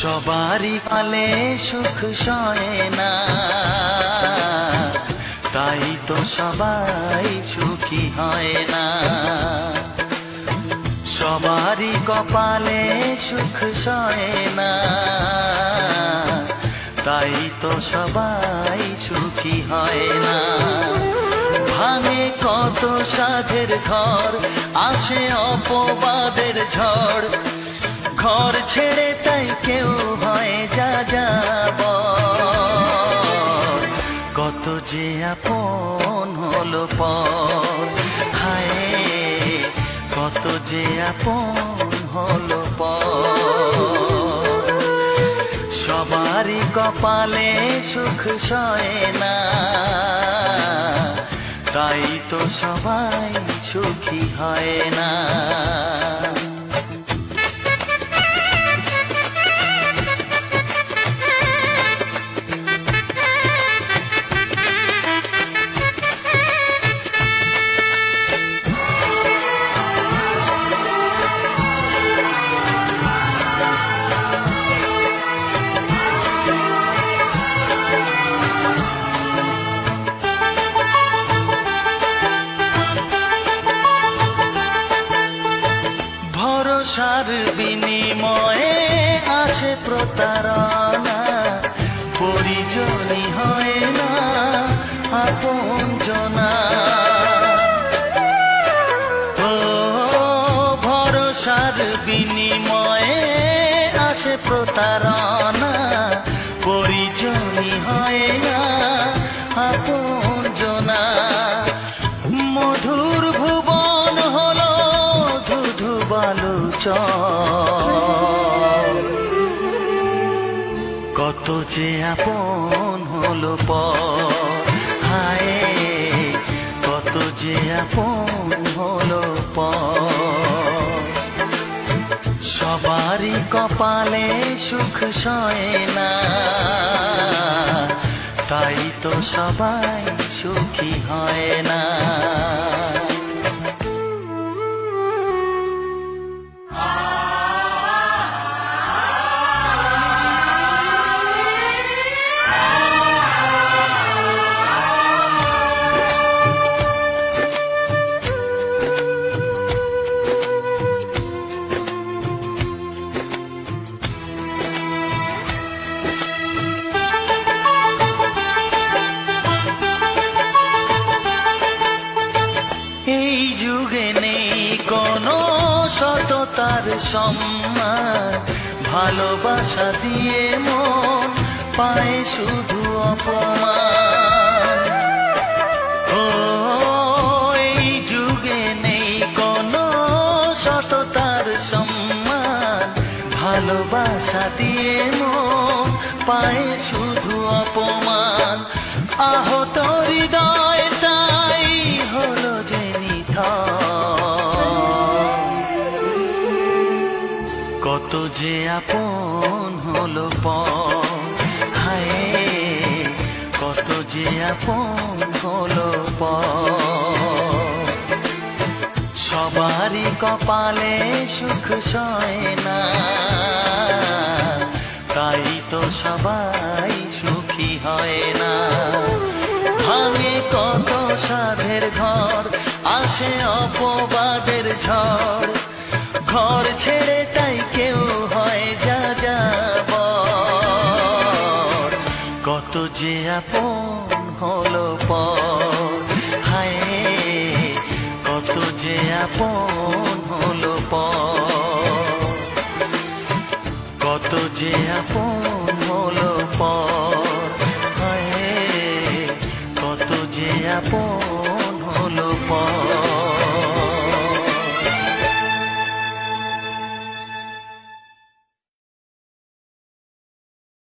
সবারই পালে সুখ সয় না, তাই তো সবাই সুখী হয় না। সবারই কপালে সুখ সয় না, তাই তো সবাই সুখী হয় না। ভাঙে কত সাধের ঘর, আসে অপবাদের ঝড়, ঘর ছেড়ে তাই কেউ হয় যা যাব। কত যে আপন হলো পর, হায় কত যে আপন হলো পর। সবারই কপালে সুখ সয় না, তাই তো সবাই সুখী হয় না। ভরসার বিনিময়ে আসে প্রতারণা, পরিজনই হয় না আপনজনা। ও ভরসার বিনিময়ে আসে প্রতারণা, পরিজনই হয় না আপনজনা। মধুর ভুবন হলো ধুধু বালুচর, কত যে আপন হলো পর, হায় কত যে আপন হলো পর। সবারই কপালে সুখ সয় না, তাই তো সবাই সুখী হয় না। এই যুগে নেই কোনো সততার সম্মান, ভালোবাসা দিয়ে মন পায় শুধু অপমান। ও এই যুগে নেই কোনো সততার সম্মান, ভালোবাসা দিয়ে মন পায় শুধু অপমান। আহত হৃদয় তাই হলো যে কত যে আপন হলো পর, হায় কত যে আপন হলো পর। সবারই কপালে সুখ সয় না, তাই তো সবাই সুখী হয় না। ভাঙে কত সাধের ঘর, আসে অপবাদের ঝড়, ঘর ছেড়ে তাই কেউ হয় যা যাব। কত যে আপন হলো পর, হায় কত যে আপন হলো পর, কত যে আপন হলো পর।